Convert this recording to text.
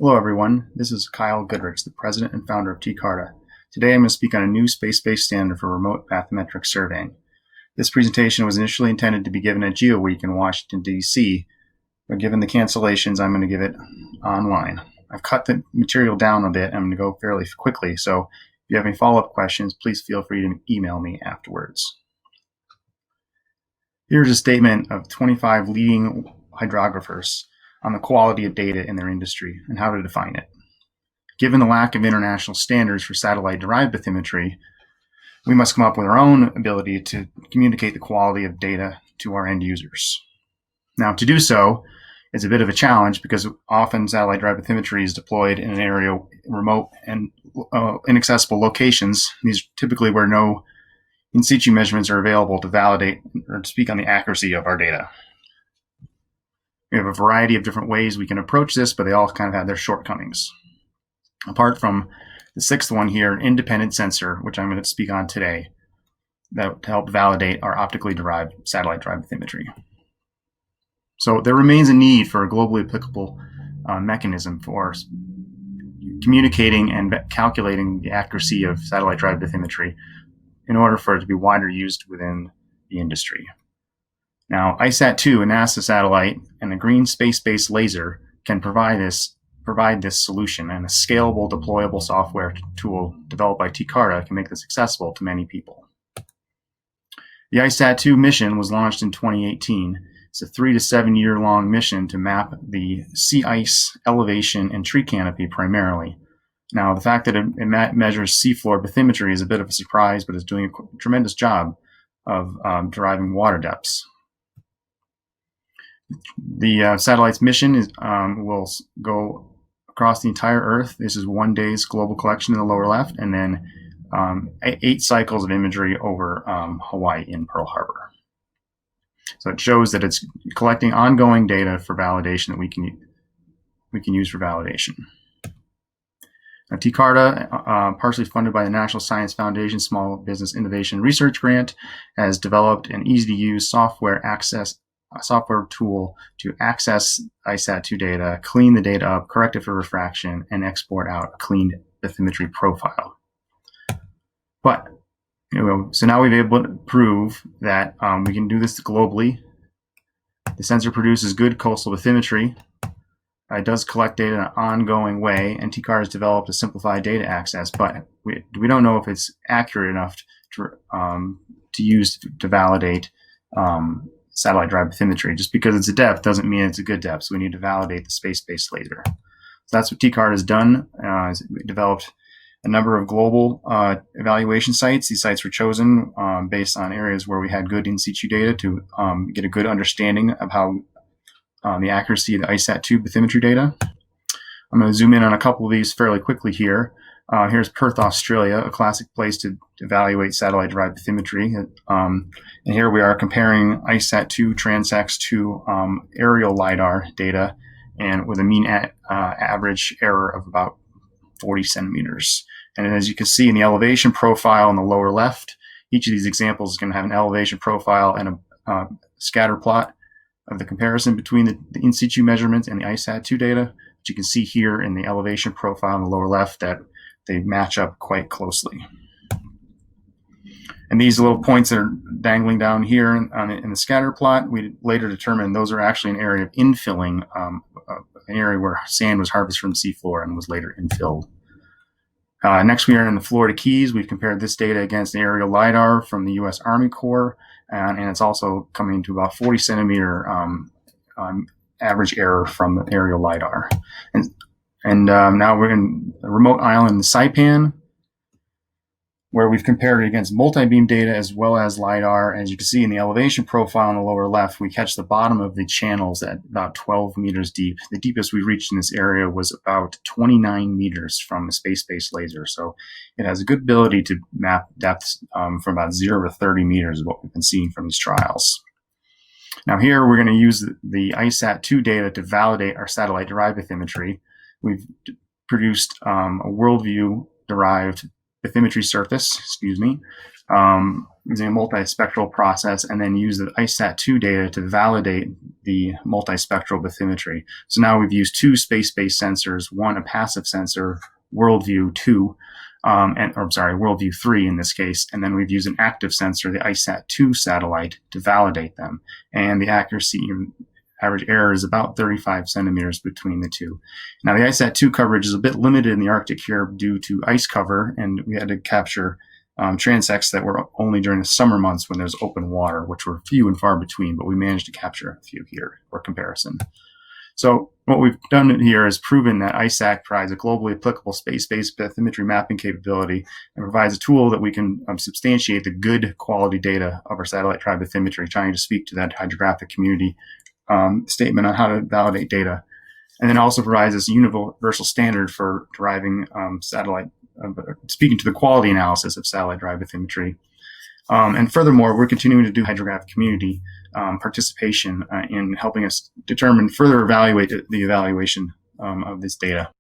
Hello everyone, this is Kyle Goodrich, the president and founder of TCarta. Today I'm going to speak on a new space-based standard for remote bathymetric surveying. This presentation was initially intended to be given at GeoWeek in Washington, D.C., but given the cancellations, I'm going to give it online. I've cut the material down a bit. I'm going to go fairly quickly, so if you have any follow-up questions, please feel free to email me afterwards. Here's a statement of 25 leading hydrographers on the quality of data in their industry and how to define it. Given the lack of international standards for satellite-derived bathymetry, we must come up with our own ability to communicate the quality of data to our end users. Now, to do so is a bit of a challenge because often satellite-derived bathymetry is deployed in an area remote and inaccessible locations. These are typically where no in situ measurements are available to validate or to speak on the accuracy of our data. We have a variety of different ways we can approach this, but they all kind of have their shortcomings. Apart from the sixth one here, an independent sensor, which I'm going to speak on today, that to help validate our optically derived satellite-derived bathymetry. So there remains a need for a globally applicable mechanism for communicating and calculating the accuracy of satellite-derived bathymetry in order for it to be wider used within the industry. Now, ISAT-2, a NASA satellite, and the green space-based laser can provide this solution, and a scalable, deployable software tool developed by TCarta can make this accessible to many people. The ISAT-2 mission was launched in 2018. It's a 3 to 7 year long mission to map the sea ice, elevation, and tree canopy primarily. Now, the fact that it measures seafloor bathymetry is a bit of a surprise, but it's doing a tremendous job of deriving water depths. The satellite's mission will go across the entire Earth. This is 1 day's global collection in the lower left, and then 8 cycles of imagery over Hawaii in Pearl Harbor. So it shows that it's collecting ongoing data for validation that we can use for validation. Now, TCarta, partially funded by the National Science Foundation Small Business Innovation Research Grant, has developed an easy-to-use software tool to access ISAT-2 data, clean the data up, correct it for refraction, and export out a cleaned bathymetry profile. But so now we've been able to prove that we can do this globally. The sensor produces good coastal bathymetry. It does collect data in an ongoing way, and TCARTA has developed a simplified data access, but we don't know if it's accurate enough to use to validate satellite-derived bathymetry. Just because it's a depth doesn't mean it's a good depth, so we need to validate the space-based laser. So that's what TCARTA has done. We developed a number of global evaluation sites. These sites were chosen based on areas where we had good in situ data to get a good understanding of how the accuracy of the ISAT-2 bathymetry data. I'm going to zoom in on a couple of these fairly quickly here. Here's Perth, Australia, a classic place to evaluate satellite-derived bathymetry. And here we are comparing ISAT-2 transects to aerial LiDAR data, and with a mean average error of about 40 centimeters. And as you can see in the elevation profile on the lower left, each of these examples is going to have an elevation profile and a scatter plot of the comparison between the in situ measurements and the ISAT-2 data. But you can see here in the elevation profile on the lower left that they match up quite closely. And these little points that are dangling down here in the scatter plot, we later determined those are actually an area of infilling, an area where sand was harvested from the seafloor and was later infilled. Next, we are in the Florida Keys. We've compared this data against the aerial LiDAR from the U.S. Army Corps, and it's also coming to about 40 centimeter average error from the aerial LiDAR. And now we're in a remote island in the Saipan, where we've compared it against multi-beam data as well as LiDAR. As you can see in the elevation profile on the lower left, we catch the bottom of the channels at about 12 meters deep. The deepest we reached in this area was about 29 meters from a space-based laser. So it has a good ability to map depths from about 0 to 30 meters is what we've been seeing from these trials. Now here we're going to use the ISAT-2 data to validate our satellite-derived bathymetry. We've produced a worldview-derived bathymetry surface, using a multispectral process, and then use the ISAT-2 data to validate the multispectral bathymetry. So now we've used 2 space-based sensors, one a passive sensor, WorldView 2, WorldView 3 in this case, and then we've used an active sensor, the ISAT-2 satellite, to validate them. And the accuracy average error is about 35 centimeters between the two. Now, the ISAT-2 coverage is a bit limited in the Arctic here due to ice cover, and we had to capture transects that were only during the summer months when there's open water, which were few and far between, but we managed to capture a few here for comparison. So what we've done here is proven that ISAC provides a globally applicable space-based bathymetry mapping capability and provides a tool that we can substantiate the good quality data of our satellite tribe bathymetry, trying to speak to that hydrographic community statement on how to validate data. And then also provides this universal standard for deriving speaking to the quality analysis of satellite tribe bathymetry. And furthermore, we're continuing to do hydrographic community participation in helping us determine, further evaluate the evaluation of this data.